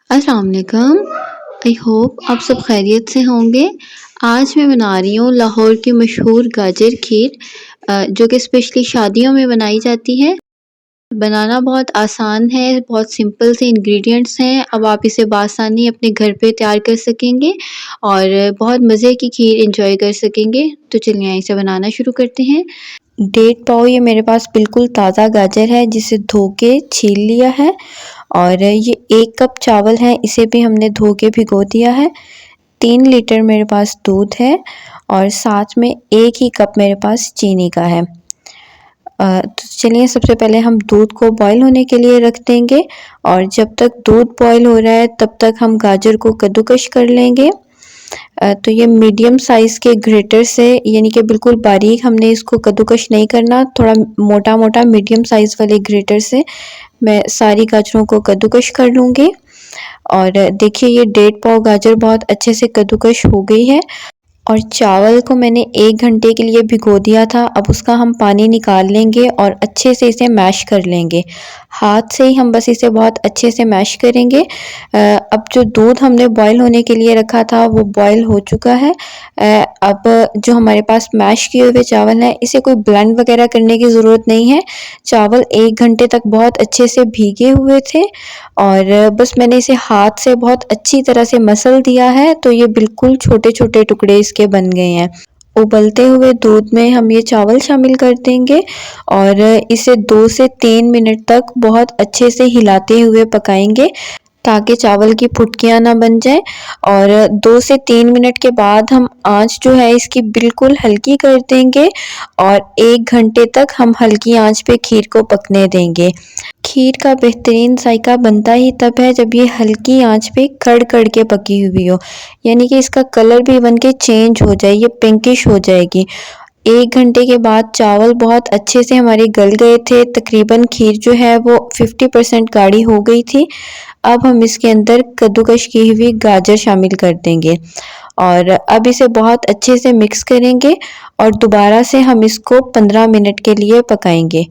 अस्सलाम वालेकुम। I hope आप सब खैरियत से होंगे। आज मैं बना रही हूँ लाहौर की मशहूर गाजर खीर, जो कि स्पेशली शादियों में बनाई जाती है। बनाना बहुत आसान है, बहुत सिंपल से इंग्रेडिएंट्स हैं। अब आप इसे बआसानी अपने घर पे तैयार कर सकेंगे और बहुत मज़े की खीर एंजॉय कर सकेंगे। तो चलिए इसे बनाना शुरू करते हैं। 1.5 पाव ये मेरे पास बिल्कुल ताज़ा गाजर है, जिसे धो के छील लिया है। और ये 1 कप चावल है, इसे भी हमने धो के भिगो दिया है। 3 लीटर मेरे पास दूध है और साथ में 1 ही कप मेरे पास चीनी का है। तो चलिए सबसे पहले हम दूध को बॉईल होने के लिए रख देंगे और जब तक दूध बॉईल हो रहा है तब तक हम गाजर को कद्दूकश कर लेंगे। तो ये मीडियम साइज़ के ग्रेटर से, यानी कि बिल्कुल बारीक हमने इसको कद्दूकश नहीं करना, थोड़ा मोटा मोटा मीडियम साइज़ वाले ग्रेटर से मैं सारी गाजरों को कद्दूकश कर लूँगी। और देखिए ये 1.5 पाव गाजर बहुत अच्छे से कद्दूकश हो गई है। और चावल को मैंने 1 घंटे के लिए भिगो दिया था। अब उसका हम पानी निकाल लेंगे और अच्छे से इसे मैश कर लेंगे। हाथ से ही हम बस इसे बहुत अच्छे से मैश करेंगे। अब जो दूध हमने बॉईल होने के लिए रखा था वो बॉईल हो चुका है। अब जो हमारे पास मैश किए हुए चावल हैं, इसे कोई ब्लेंड वगैरह करने की ज़रूरत नहीं है। चावल 1 घंटे तक बहुत अच्छे से भीगे हुए थे और बस मैंने इसे हाथ से बहुत अच्छी तरह से मसल दिया है, तो ये बिल्कुल छोटे-छोटे टुकड़े इसके बन गए हैं। उबलते हुए दूध में हम ये चावल शामिल कर देंगे और इसे 2 से 3 मिनट तक बहुत अच्छे से हिलाते हुए पकाएंगे, ताकि चावल की फुटकियाँ ना बन जाए। और 2 से 3 मिनट के बाद हम आँच जो है इसकी बिल्कुल हल्की कर देंगे और 1 घंटे तक हम हल्की आँच पे खीर को पकने देंगे। खीर का बेहतरीन जायका बनता ही तब है जब ये हल्की आंच पे कड़-कड़ के पकी हुई हो, यानी कि इसका कलर भी बन के चेंज हो जाए, ये पिंकिश हो जाएगी। 1 घंटे के बाद चावल बहुत अच्छे से हमारे गल गए थे, तकरीबन खीर जो है वो 50% गाढ़ी हो गई थी। अब हम इसके अंदर कद्दूकश की हुई गाजर शामिल कर देंगे और अब इसे बहुत अच्छे से मिक्स करेंगे और दोबारा से हम इसको 15 मिनट के लिए पकाएंगे।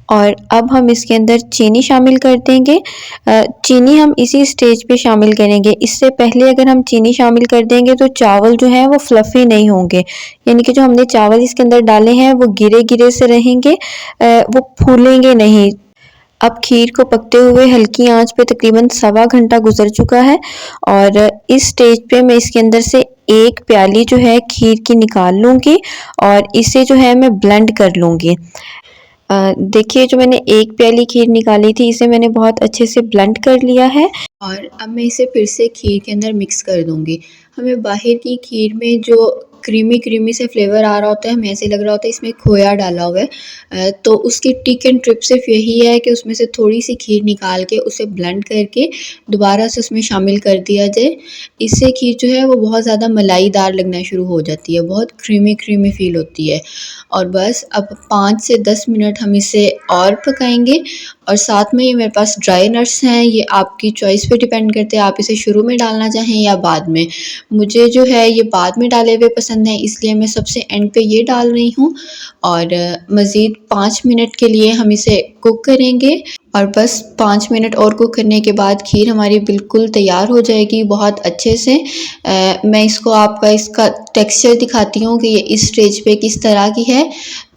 और अब हम इसके अंदर चीनी शामिल कर देंगे। चीनी हम इसी स्टेज पे शामिल करेंगे। इससे पहले अगर हम चीनी शामिल कर देंगे तो चावल जो हैं वो फ्लफ़ी नहीं होंगे, यानी कि जो हमने चावल इसके अंदर डाले हैं वो गिरे-गिरे से रहेंगे, वो फूलेंगे नहीं। अब खीर को पकते हुए हल्की आंच पे तकरीबन सवा घंटा गुजर चुका है और इस स्टेज पे मैं इसके अंदर से 1 प्याली जो है खीर की निकाल लूँगी और इसे जो है मैं ब्लेंड कर लूँगी। देखिए जो मैंने 1 प्याली खीर निकाली थी, इसे मैंने बहुत अच्छे से ब्लेंड कर लिया है और अब मैं इसे फिर से खीर के अंदर मिक्स कर दूँगी। हमें बाहर की खीर में जो क्रीमी से फ्लेवर आ रहा होता है, हमें ऐसे लग रहा होता है इसमें खोया डाला हुआ है। तो उसकी ट्रिक एंड ट्रिक सिर्फ यही है कि उसमें से थोड़ी सी खीर निकाल के उसे ब्लेंड करके दोबारा से उसमें शामिल कर दिया जाए। इससे खीर जो है वो बहुत ज़्यादा मलाईदार लगना शुरू हो जाती है, बहुत क्रीमी फ़ील होती है। और बस अब 5 से 10 मिनट हम इसे और पकाएंगे और साथ में ये मेरे पास ड्राई नट्स हैं, ये आपकी चॉइस पे डिपेंड करते हैं, आप इसे शुरू में डालना चाहें या बाद में। मुझे जो है ये बाद में डाले हुए पसंद है, इसलिए मैं सबसे एंड पे ये डाल रही हूँ। और मज़ीद 5 मिनट के लिए हम इसे कुक करेंगे और बस 5 मिनट और कुक करने के बाद खीर हमारी बिल्कुल तैयार हो जाएगी बहुत अच्छे से। मैं इसको आपका इसका टेक्सचर दिखाती हूँ कि ये इस स्टेज पे किस तरह की है।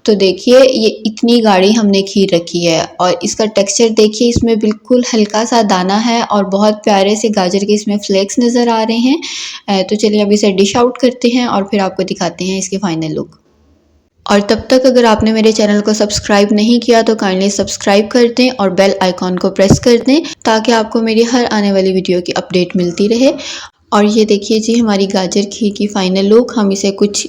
तो देखिए ये इतनी गाढ़ी हमने खीर रखी है और इसका टेक्सचर देखिए, इसमें बिल्कुल हल्का सा दाना है और बहुत प्यारे से गाजर के इसमें फ्लेक्स नज़र आ रहे हैं। तो चलिए अब इसे डिश आउट करते हैं और फिर आपको दिखाते हैं इसके फाइनल लुक। और तब तक अगर आपने मेरे चैनल को सब्सक्राइब नहीं किया तो काइंडली सब्सक्राइब कर दें और बेल आइकॉन को प्रेस कर दें, ताकि आपको मेरी हर आने वाली वीडियो की अपडेट मिलती रहे। और ये देखिए जी हमारी गाजर खीर की फ़ाइनल लुक। हम इसे कुछ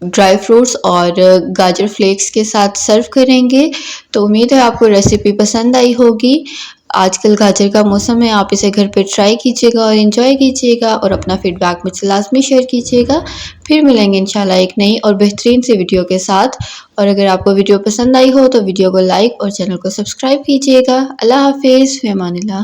ड्राई फ्रूट्स और गाजर फ्लेक्स के साथ सर्व करेंगे। तो उम्मीद है आपको रेसिपी पसंद आई होगी। आजकल गाजर का मौसम है, आप इसे घर पे ट्राई कीजिएगा और एंजॉय कीजिएगा और अपना फीडबैक मुझसे लाजमी शेयर कीजिएगा। फिर मिलेंगे इंशाल्लाह एक नई और बेहतरीन सी वीडियो के साथ। और अगर आपको वीडियो पसंद आई हो तो वीडियो को लाइक और चैनल को सब्सक्राइब कीजिएगा। अल्लाह हाफिज़, फ़ी अमानिल्लाह।